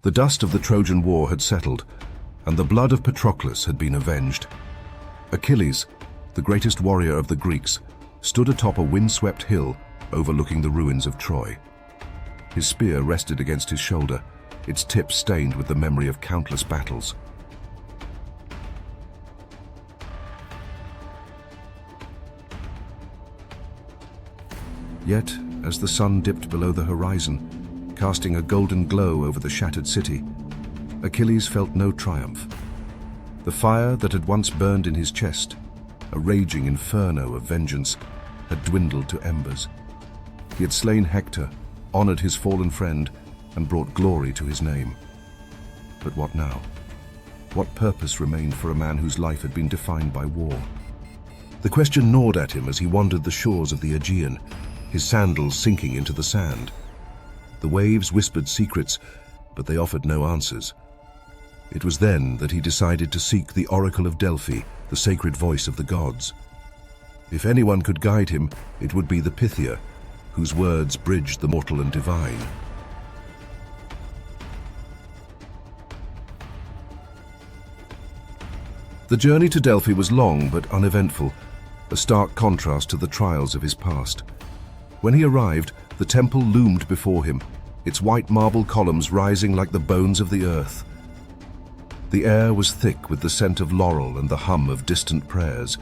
The dust of the Trojan War had settled, and the blood of Patroclus had been avenged. Achilles, the greatest warrior of the Greeks, stood atop a windswept hill overlooking the ruins of Troy. His spear rested against his shoulder, its tip stained with the memory of countless battles. Yet, as the sun dipped below the horizon, casting a golden glow over the shattered city, Achilles felt no triumph. The fire that had once burned in his chest, a raging inferno of vengeance, had dwindled to embers. He had slain Hector, honored his fallen friend, and brought glory to his name. But what now? What purpose remained for a man whose life had been defined by war? The question gnawed at him as he wandered the shores of the Aegean, his sandals sinking into the sand. The waves whispered secrets, but they offered no answers. It was then that he decided to seek the Oracle of Delphi, the sacred voice of the gods. If anyone could guide him, it would be the Pythia, whose words bridged the mortal and divine. The journey to Delphi was long but uneventful, a stark contrast to the trials of his past. When he arrived, the temple loomed before him, its white marble columns rising like the bones of the earth. The air was thick with the scent of laurel and the hum of distant prayers.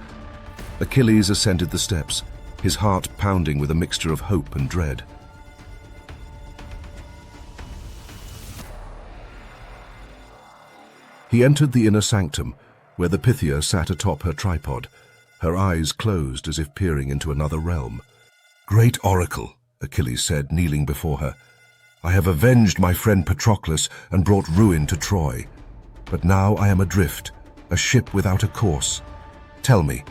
Achilles ascended the steps, his heart pounding with a mixture of hope and dread. He entered the inner sanctum, where the Pythia sat atop her tripod, her eyes closed as if peering into another realm. "Great Oracle," Achilles said, kneeling before her, "I have avenged my friend Patroclus and brought ruin to Troy. But now I am adrift, a ship without a course. Tell me,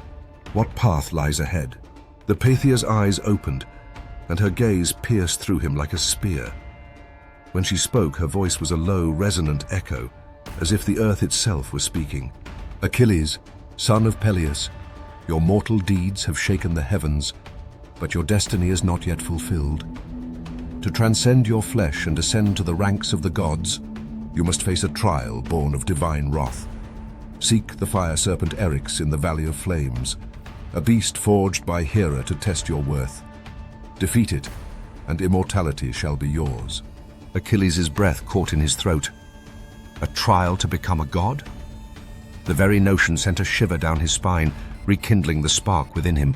what path lies ahead?" The Pythia's eyes opened, and her gaze pierced through him like a spear. When she spoke, her voice was a low, resonant echo, as if the earth itself was speaking. "Achilles, son of Peleus, your mortal deeds have shaken the heavens, but your destiny is not yet fulfilled. To transcend your flesh and ascend to the ranks of the gods, you must face a trial born of divine wrath. Seek the fire serpent Eryx in the Valley of Flames, a beast forged by Hera to test your worth. Defeat it, and immortality shall be yours." Achilles' breath caught in his throat. A trial to become a god? The very notion sent a shiver down his spine, rekindling the spark within him.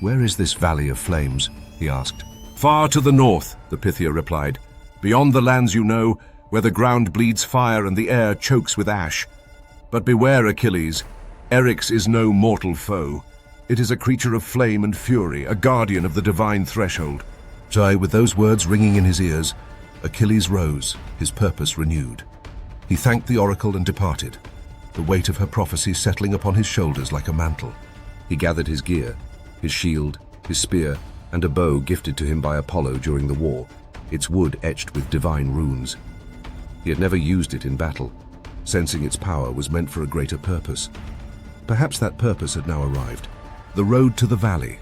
"Where is this Valley of Flames?" he asked. "Far to the north," the Pythia replied, "beyond the lands you know, where the ground bleeds fire and the air chokes with ash. But beware, Achilles, Eryx is no mortal foe. It is a creature of flame and fury, a guardian of the divine threshold." So, with those words ringing in his ears, Achilles rose, his purpose renewed. He thanked the oracle and departed, the weight of her prophecy settling upon his shoulders like a mantle. He gathered his gear, his shield, his spear, and a bow gifted to him by Apollo during the war, its wood etched with divine runes. He had never used it in battle, sensing its power was meant for a greater purpose. Perhaps that purpose had now arrived. The road to the valley.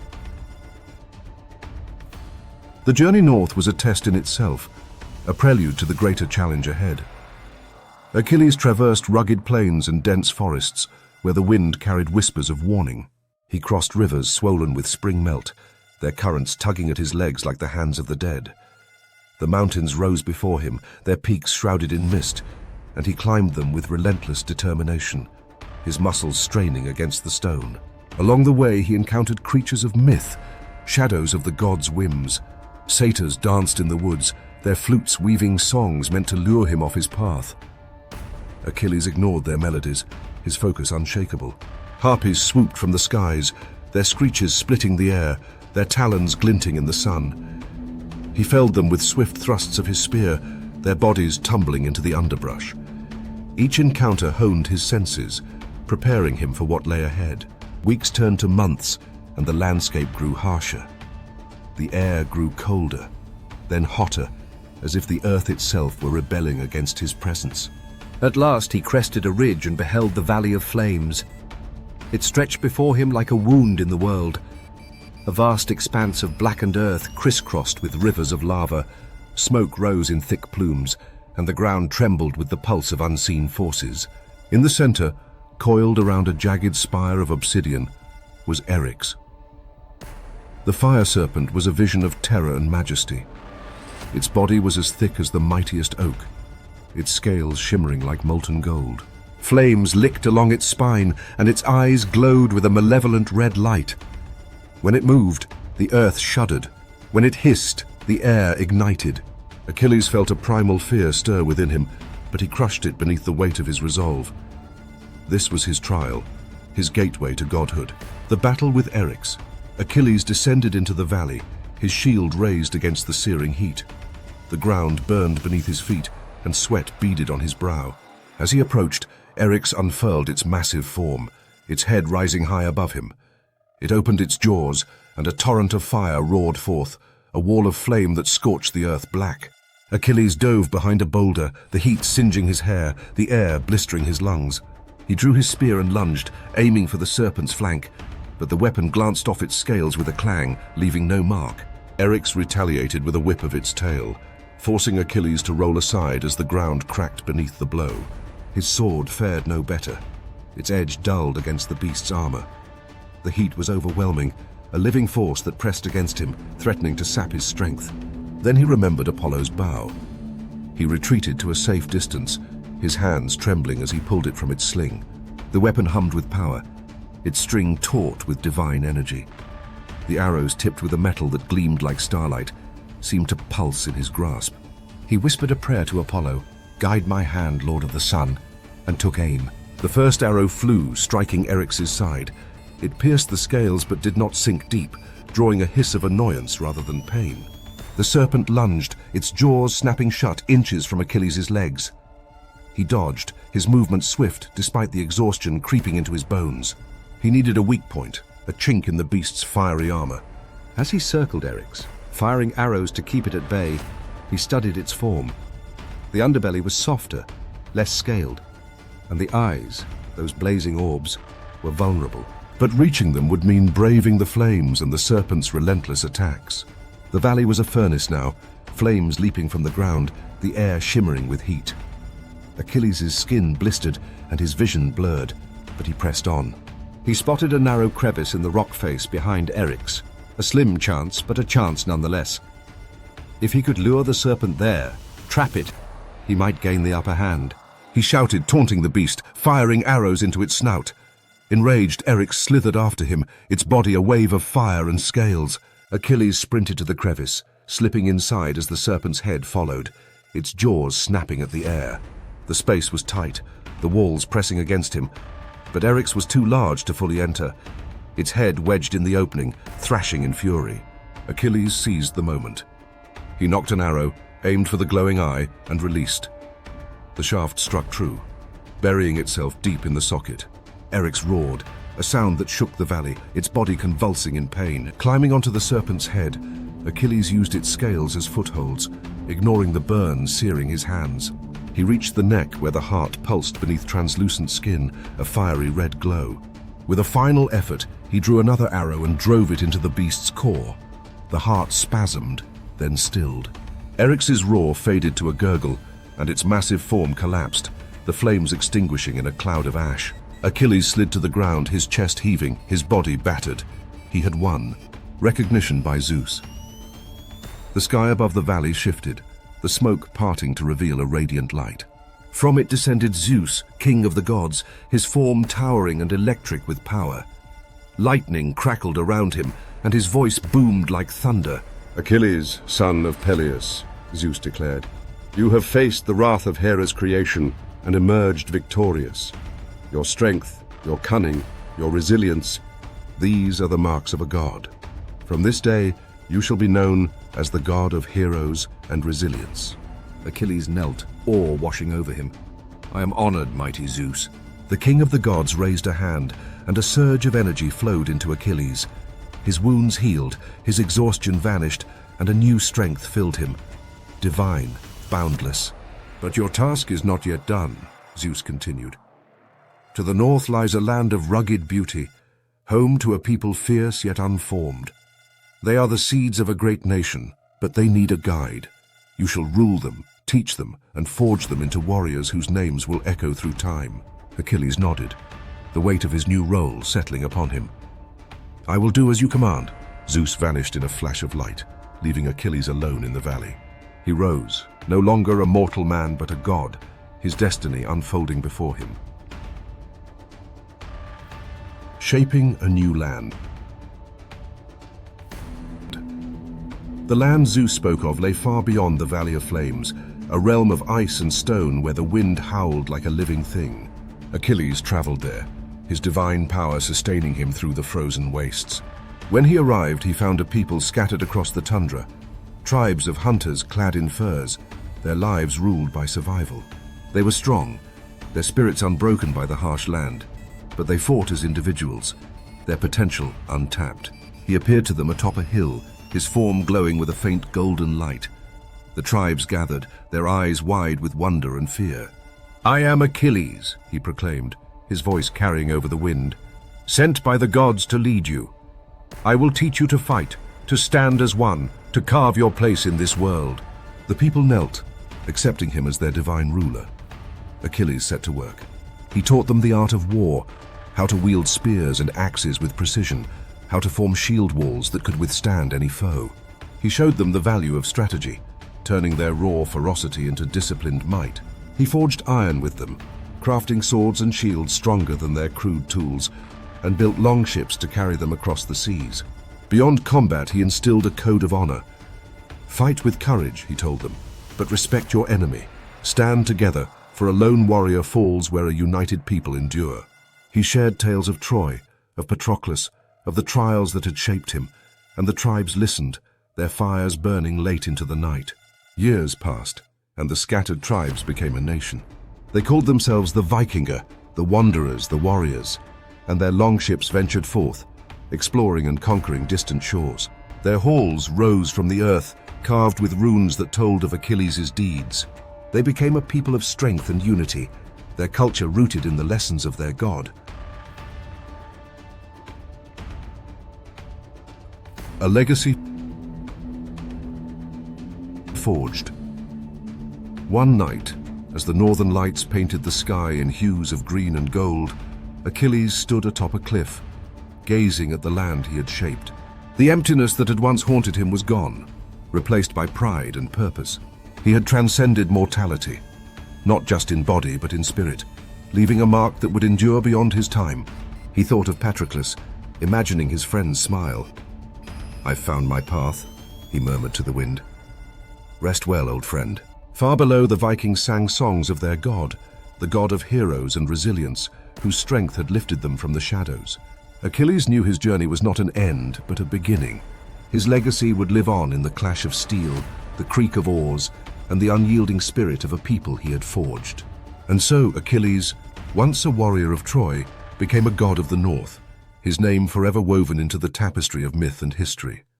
The journey north was a test in itself, a prelude to the greater challenge ahead. Achilles traversed rugged plains and dense forests, where the wind carried whispers of warning. He crossed rivers swollen with spring melt, their currents tugging at his legs like the hands of the dead. The mountains rose before him, their peaks shrouded in mist, and he climbed them with relentless determination, his muscles straining against the stone. Along the way he encountered creatures of myth, shadows of the gods' whims. Satyrs danced in the woods, their flutes weaving songs meant to lure him off his path. Achilles ignored their melodies, his focus unshakable. Harpies swooped from the skies, their screeches splitting the air, their talons glinting in the sun. He felled them with swift thrusts of his spear, their bodies tumbling into the underbrush. Each encounter honed his senses, preparing him for what lay ahead. Weeks turned to months, and the landscape grew harsher. The air grew colder, then hotter, as if the earth itself were rebelling against his presence. At last he crested a ridge and beheld the Valley of Flames. It stretched before him like a wound in the world, a vast expanse of blackened earth crisscrossed with rivers of lava. Smoke rose in thick plumes, and the ground trembled with the pulse of unseen forces. In the center, coiled around a jagged spire of obsidian, was Eryx. The fire serpent was a vision of terror and majesty. Its body was as thick as the mightiest oak, its scales shimmering like molten gold. Flames licked along its spine, and its eyes glowed with a malevolent red light. When it moved, the earth shuddered. When it hissed, the air ignited. Achilles felt a primal fear stir within him, but he crushed it beneath the weight of his resolve. This was his trial, his gateway to godhood. The battle with Eryx. Achilles descended into the valley, his shield raised against the searing heat. The ground burned beneath his feet, and sweat beaded on his brow. As he approached, Eryx unfurled its massive form, its head rising high above him. It opened its jaws, and a torrent of fire roared forth, a wall of flame that scorched the earth black. Achilles dove behind a boulder, the heat singeing his hair, the air blistering his lungs. He drew his spear and lunged, aiming for the serpent's flank, but the weapon glanced off its scales with a clang, leaving no mark. Eryx retaliated with a whip of its tail, forcing Achilles to roll aside as the ground cracked beneath the blow. His sword fared no better, its edge dulled against the beast's armor. The heat was overwhelming, a living force that pressed against him, threatening to sap his strength. Then he remembered Apollo's bow. He retreated to a safe distance, his hands trembling as he pulled it from its sling. The weapon hummed with power, its string taut with divine energy. The arrows, tipped with a metal that gleamed like starlight, seemed to pulse in his grasp. He whispered a prayer to Apollo, "Guide my hand, Lord of the Sun," and took aim. The first arrow flew, striking Eryx's side. It pierced the scales but did not sink deep, drawing a hiss of annoyance rather than pain. The serpent lunged, its jaws snapping shut inches from Achilles' legs. He dodged, his movement swift despite the exhaustion creeping into his bones. He needed a weak point, a chink in the beast's fiery armor. As he circled Eryx, firing arrows to keep it at bay, he studied its form. The underbelly was softer, less scaled, and the eyes, those blazing orbs, were vulnerable. But reaching them would mean braving the flames and the serpent's relentless attacks. The valley was a furnace now, flames leaping from the ground, the air shimmering with heat. Achilles' skin blistered and his vision blurred, but he pressed on. He spotted a narrow crevice in the rock face behind Eryx, a slim chance, but a chance nonetheless. If he could lure the serpent there, trap it, he might gain the upper hand. He shouted, taunting the beast, firing arrows into its snout. Enraged, Eryx slithered after him, its body a wave of fire and scales. Achilles sprinted to the crevice, slipping inside as the serpent's head followed, its jaws snapping at the air. The space was tight, the walls pressing against him, but Eryx was too large to fully enter, its head wedged in the opening, thrashing in fury. Achilles seized the moment. He nocked an arrow, aimed for the glowing eye, and released. The shaft struck true, burying itself deep in the socket. Eryx roared, a sound that shook the valley, its body convulsing in pain. Climbing onto the serpent's head, Achilles used its scales as footholds, ignoring the burn searing his hands. He reached the neck where the heart pulsed beneath translucent skin, a fiery red glow. With a final effort, he drew another arrow and drove it into the beast's core. The heart spasmed, then stilled. Eryx's roar faded to a gurgle, and its massive form collapsed, the flames extinguishing in a cloud of ash. Achilles slid to the ground, his chest heaving, his body battered. He had won. Recognition by Zeus. The sky above the valley shifted, the smoke parting to reveal a radiant light. From it descended Zeus, king of the gods, his form towering and electric with power. Lightning crackled around him, and his voice boomed like thunder. "Achilles, son of Peleus," Zeus declared, "you have faced the wrath of Hera's creation and emerged victorious. Your strength, your cunning, your resilience, these are the marks of a god. From this day, you shall be known as the god of heroes and resilience." Achilles knelt, awe washing over him. "I am honored, mighty Zeus." The king of the gods raised a hand, and a surge of energy flowed into Achilles. His wounds healed, his exhaustion vanished, and a new strength filled him. Divine, boundless. "But your task is not yet done," Zeus continued. "To the north lies a land of rugged beauty, home to a people fierce yet unformed. They are the seeds of a great nation, but they need a guide. You shall rule them, Teach them and forge them into warriors whose names will echo through time." Achilles nodded, the weight of his new role settling upon him. "I will do as you command." Zeus vanished in a flash of light, leaving Achilles alone in the valley. He rose, no longer a mortal man but a god, his destiny unfolding before him. Shaping a new land. The land Zeus spoke of lay far beyond the Valley of Flames, a realm of ice and stone where the wind howled like a living thing. Achilles traveled there, his divine power sustaining him through the frozen wastes. When he arrived, he found a people scattered across the tundra, tribes of hunters clad in furs, their lives ruled by survival. They were strong, their spirits unbroken by the harsh land, but they fought as individuals, their potential untapped. He appeared to them atop a hill, his form glowing with a faint golden light. The tribes gathered, their eyes wide with wonder and fear. "I am Achilles," he proclaimed, his voice carrying over the wind, "sent by the gods to lead you. I will teach you to fight, to stand as one, to carve your place in this world." The people knelt, accepting him as their divine ruler. Achilles set to work. He taught them the art of war, how to wield spears and axes with precision, how to form shield walls that could withstand any foe. He showed them the value of strategy, turning their raw ferocity into disciplined might. He forged iron with them, crafting swords and shields stronger than their crude tools, and built long ships to carry them across the seas. Beyond combat, he instilled a code of honor. "Fight with courage," he told them, "but respect your enemy. Stand together, for a lone warrior falls where a united people endure." He shared tales of Troy, of Patroclus, of the trials that had shaped him, and the tribes listened, their fires burning late into the night. Years passed, and the scattered tribes became a nation. They called themselves the Vikinger, the Wanderers, the Warriors, and their longships ventured forth, exploring and conquering distant shores. Their halls rose from the earth, carved with runes that told of Achilles' deeds. They became a people of strength and unity, their culture rooted in the lessons of their god. A legacy forged. One night, as the northern lights painted the sky in hues of green and gold, Achilles stood atop a cliff, gazing at the land he had shaped. The emptiness that had once haunted him was gone, replaced by pride and purpose. He had transcended mortality, not just in body but in spirit, leaving a mark that would endure beyond his time. He thought of Patroclus, imagining his friend's smile. "I've found my path," he murmured to the wind. "Rest well, old friend." Far below, the Vikings sang songs of their god, the god of heroes and resilience, whose strength had lifted them from the shadows. Achilles knew his journey was not an end, but a beginning. His legacy would live on in the clash of steel, the creak of oars, and the unyielding spirit of a people he had forged. And so Achilles, once a warrior of Troy, became a god of the north, his name forever woven into the tapestry of myth and history.